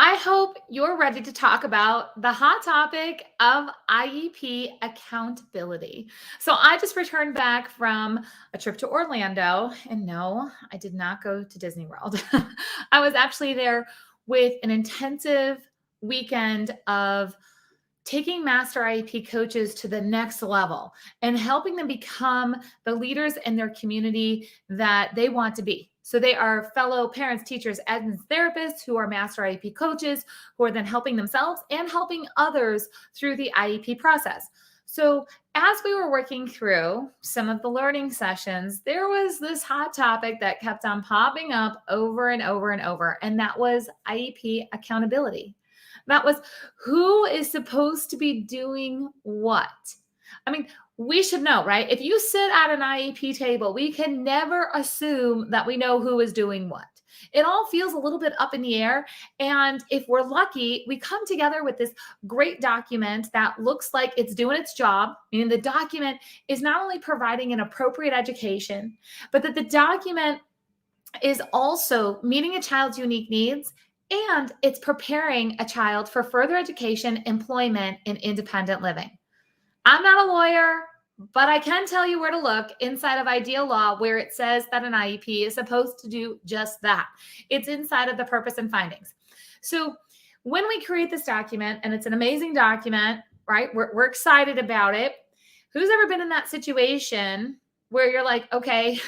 I hope you're ready to talk about the hot topic of IEP accountability. So, I just returned back from a trip to Orlando, and no, I did not go to Disney World. I was actually there with an intensive weekend of taking master IEP coaches to the next level and helping them become the leaders in their community that they want to be. So they are fellow parents, teachers, admins, therapists who are master IEP coaches who are then helping themselves and helping others through the IEP process. So as we were working through some of the learning sessions, there was this hot topic that kept on popping up over and over and over, and that was IEP accountability. That was who is supposed to be doing what. I mean, we should know, right? If you sit at an IEP table, we can never assume that we know who is doing what. It all feels a little bit up in the air. And if we're lucky, we come together with this great document that looks like it's doing its job. Meaning the document is not only providing an appropriate education, but that the document is also meeting a child's unique needs, and it's preparing a child for further education, employment, and independent living. I'm not a lawyer, but I can tell you where to look inside of Ideal Law where it says that an IEP is supposed to do just that. It's inside of the purpose and findings. So when we create this document, and it's an amazing document, right? We're excited about it. Who's ever been in that situation where you're like, okay,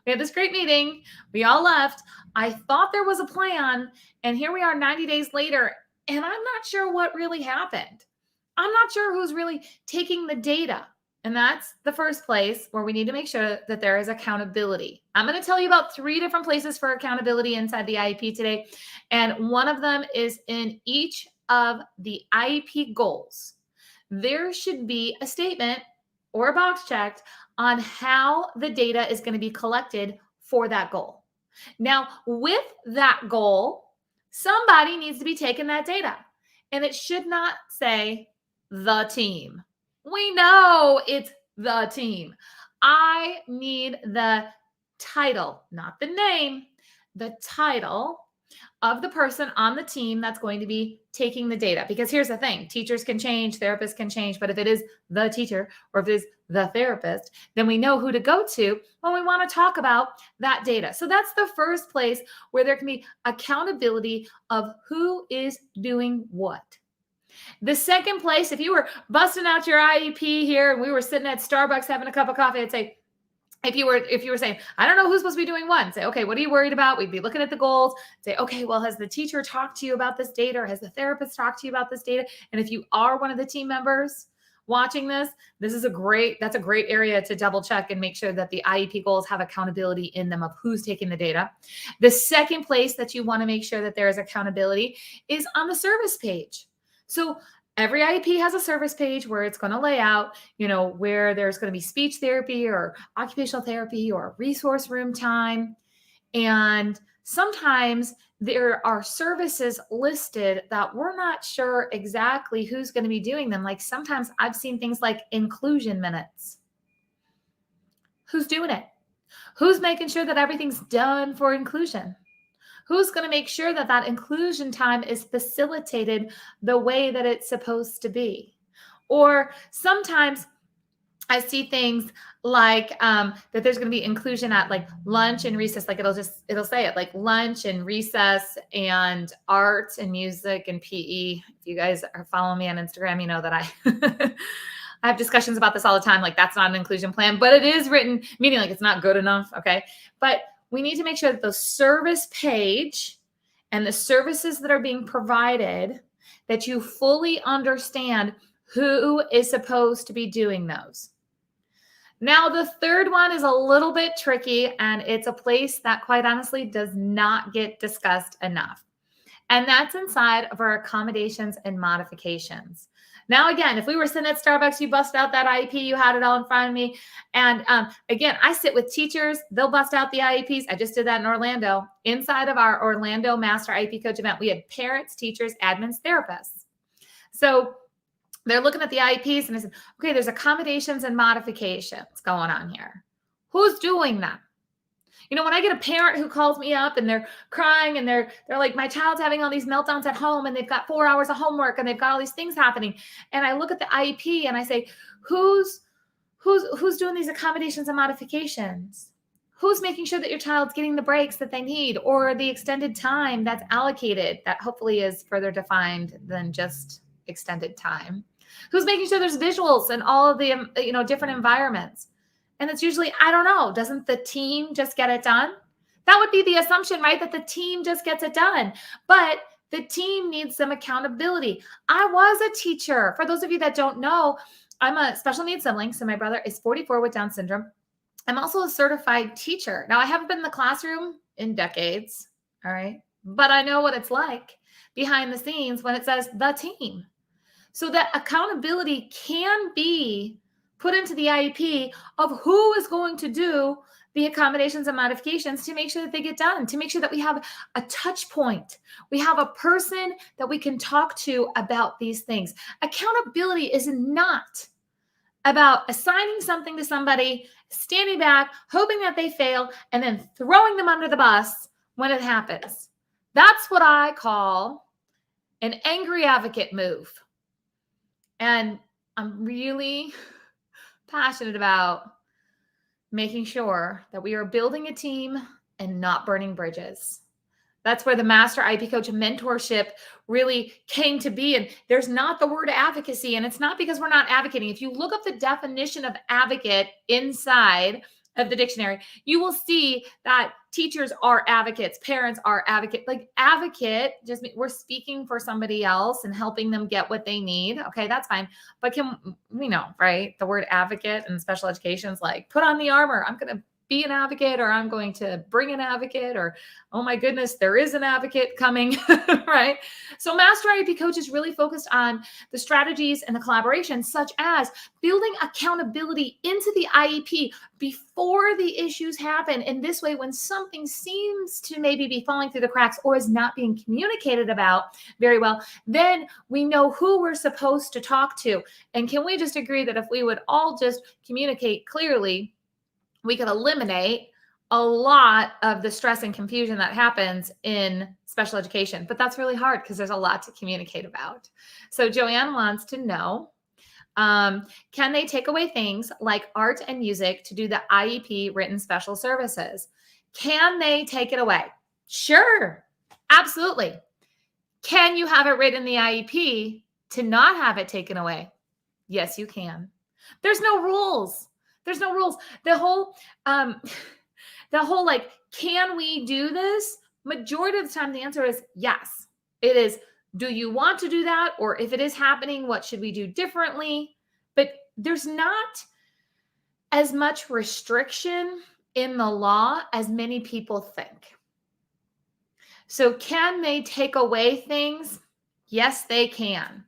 we had this great meeting. We all left. I thought there was a plan. And here we are 90 days later. And I'm not sure what really happened. I'm not sure who's really taking the data. And that's the first place where we need to make sure that there is accountability. I'm going to tell you about 3 different places for accountability inside the IEP today. And one of them is in each of the IEP goals. There should be a statement or a box checked on how the data is going to be collected for that goal. Now, with that goal, somebody needs to be taking that data. And it should not say the team. We know it's the team. I need the title, not the name, the title of the person on the team that's going to be taking the data. Because here's the thing, teachers can change, therapists can change, but if it is the teacher or if it is the therapist, then we know who to go to when we want to talk about that data. So that's the first place where there can be accountability of who is doing what. The second place, if you were busting out your IEP here and we were sitting at Starbucks having a cup of coffee, I'd say, if you were saying, I don't know who's supposed to be doing what, and say, okay, what are you worried about? We'd be looking at the goals, say, okay, well, has the teacher talked to you about this data, or has the therapist talked to you about this data? And if you are one of the team members watching this, that's a great area to double check and make sure that the IEP goals have accountability in them of who's taking the data. The second place that you want to make sure that there is accountability is on the service page. So every IEP has a service page where it's going to lay out, where there's going to be speech therapy or occupational therapy or resource room time. And sometimes there are services listed that we're not sure exactly who's going to be doing them. Like sometimes I've seen things like inclusion minutes. Who's doing it? Who's making sure that everything's done for inclusion? Who's going to make sure that that inclusion time is facilitated the way that it's supposed to be? Or sometimes I see things like that there's going to be inclusion at like lunch and recess. Like it'll say it like lunch and recess and art and music and PE. If you guys are following me on Instagram, you know that I I have discussions about this all the time. Like that's not an inclusion plan, but it is written, meaning like it's not good enough. Okay. But we need to make sure that the service page and the services that are being provided, that you fully understand who is supposed to be doing those. Now, the third one is a little bit tricky, and it's a place that quite honestly does not get discussed enough. And that's inside of our accommodations and modifications. Now, again, if we were sitting at Starbucks, you bust out that IEP, you had it all in front of me. And again, I sit with teachers. They'll bust out the IEPs. I just did that in Orlando. Inside of our Orlando Master IEP Coach event, we had parents, teachers, admins, therapists. So they're looking at the IEPs and I said, okay, there's accommodations and modifications going on here. Who's doing them? When I get a parent who calls me up and they're crying and they're like, my child's having all these meltdowns at home and they've got 4 hours of homework and they've got all these things happening. And I look at the IEP and I say, who's doing these accommodations and modifications? Who's making sure that your child's getting the breaks that they need or the extended time that's allocated that hopefully is further defined than just extended time? Who's making sure there's visuals in all of the, different environments? And it's usually, I don't know, doesn't the team just get it done? That would be the assumption, right? That the team just gets it done. But the team needs some accountability. I was a teacher. For those of you that don't know, I'm a special needs sibling. So my brother is 44 with Down syndrome. I'm also a certified teacher. Now, I haven't been in the classroom in decades, all right? But I know what it's like behind the scenes when it says the team. So that accountability can be put into the IEP of who is going to do the accommodations and modifications to make sure that they get done, to make sure that we have a touch point. We have a person that we can talk to about these things. Accountability is not about assigning something to somebody, standing back, hoping that they fail, and then throwing them under the bus when it happens. That's what I call an angry advocate move. And I'm really passionate about making sure that we are building a team and not burning bridges. That's where the Master IEP Coach Mentorship really came to be. And there's not the word advocacy, and it's not because we're not advocating. If you look up the definition of advocate inside of the dictionary, you will see that teachers are advocates, parents are advocates. Like advocate just means we're speaking for somebody else and helping them get what they need. Okay, that's fine. But can we know, right? The word advocate in special education is like, put on the armor. I'm going to be an advocate, or I'm going to bring an advocate, or, oh my goodness, there is an advocate coming, right? So Master IEP Coach is really focused on the strategies and the collaborations, such as building accountability into the IEP before the issues happen. And this way, when something seems to maybe be falling through the cracks or is not being communicated about very well, then we know who we're supposed to talk to. And can we just agree that if we would all just communicate clearly, we could eliminate a lot of the stress and confusion that happens in special education. But that's really hard because there's a lot to communicate about. So Joanne wants to know, can they take away things like art and music to do the IEP written special services? Can they take it away? Sure, absolutely. Can you have it written in the IEP to not have it taken away? Yes, you can. There's no rules. There's no rules. The whole like, can we do this? Majority of the time, the answer is yes. It is, do you want to do that? Or if it is happening, what should we do differently? But there's not as much restriction in the law as many people think. So can they take away things? Yes, they can.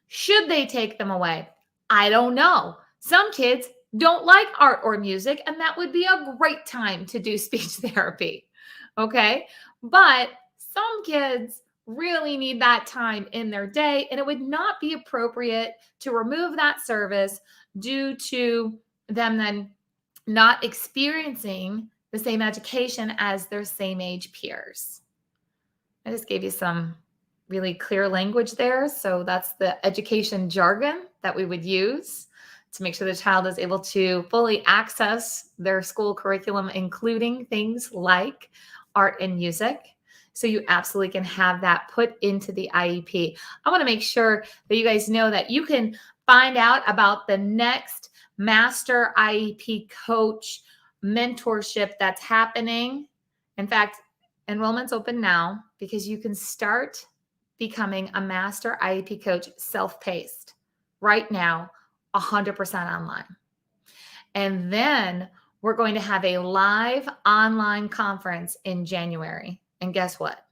Should they take them away? I don't know. Some kids don't like art or music, and that would be a great time to do speech therapy, okay? But some kids really need that time in their day, and it would not be appropriate to remove that service due to them then not experiencing the same education as their same age peers. I just gave you some really clear language there. So that's the education jargon that we would use to make sure the child is able to fully access their school curriculum, including things like art and music. So you absolutely can have that put into the IEP. I want to make sure that you guys know that you can find out about the next Master IEP Coach mentorship that's happening. In fact, enrollment's open now because you can start becoming a Master IEP Coach self-paced right now, 100% online. And then we're going to have a live online conference in January. And guess what?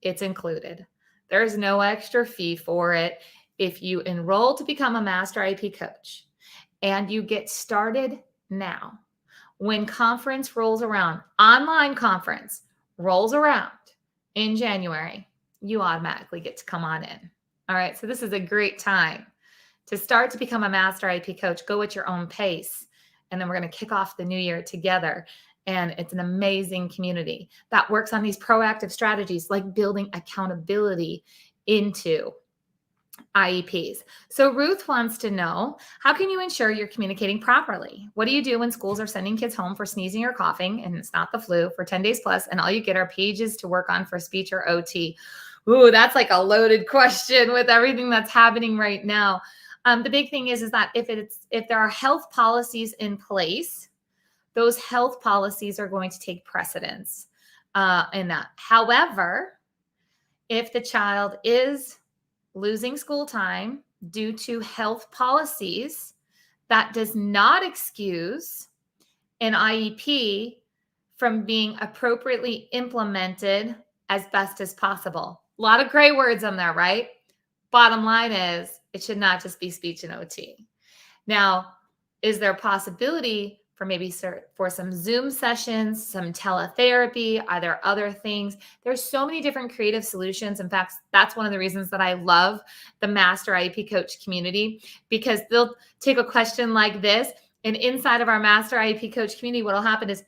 It's included. There's no extra fee for it. If you enroll to become a Master IEP Coach and you get started now, when conference rolls around, online conference rolls around in January, you automatically get to come on in. All right. So this is a great time to start to become a Master IEP Coach. Go at your own pace. And then we're going to kick off the new year together. And it's an amazing community that works on these proactive strategies like building accountability into IEPs. So Ruth wants to know, how can you ensure you're communicating properly? What do you do when schools are sending kids home for sneezing or coughing, and it's not the flu, for 10 days plus, and all you get are pages to work on for speech or OT? Ooh, that's like a loaded question with everything that's happening right now. The big thing is that if there are health policies in place, those health policies are going to take precedence in that. However, if the child is losing school time due to health policies, that does not excuse an IEP from being appropriately implemented as best as possible. A lot of gray words on there, right? Bottom line is, it should not just be speech and OT. Now, is there a possibility for maybe for some Zoom sessions, some teletherapy? Are there other things? There's so many different creative solutions. In fact, that's one of the reasons that I love the Master IEP Coach community, because they'll take a question like this, and inside of our Master IEP Coach community, what will happen is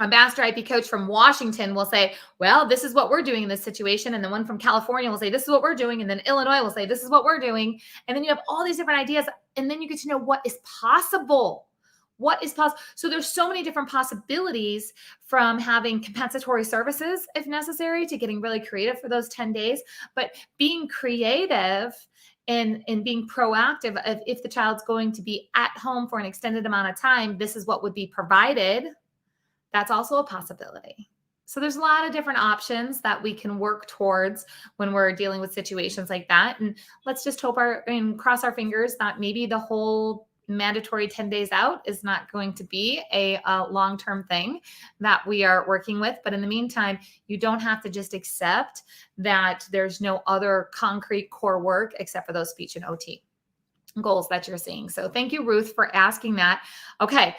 a Master IEP coach from Washington will say, well, this is what we're doing in this situation. And the one from California will say, this is what we're doing. And then Illinois will say, this is what we're doing. And then you have all these different ideas. And then you get to know what is possible. What is possible? So there's so many different possibilities, from having compensatory services if necessary to getting really creative for those 10 days. But being creative and being proactive, if the child's going to be at home for an extended amount of time, this is what would be provided. That's also a possibility. So there's a lot of different options that we can work towards when we're dealing with situations like that. And let's just hope and cross our fingers that maybe the whole mandatory 10 days out is not going to be a long-term thing that we are working with. But in the meantime, you don't have to just accept that there's no other concrete core work except for those speech and OT goals that you're seeing. So thank you, Ruth, for asking that. Okay.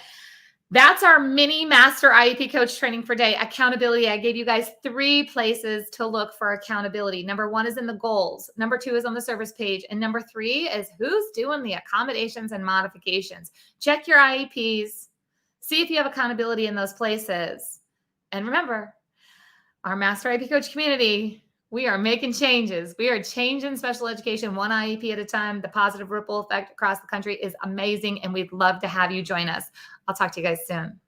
That's our mini Master IEP Coach training for day. Accountability. I gave you guys 3 places to look for accountability. Number 1 is in the goals. Number 2 is on the service page. And number 3 is who's doing the accommodations and modifications. Check your IEPs. See if you have accountability in those places. And remember, our Master IEP Coach community, we are making changes. We are changing special education one IEP at a time. The positive ripple effect across the country is amazing, and we'd love to have you join us. I'll talk to you guys soon.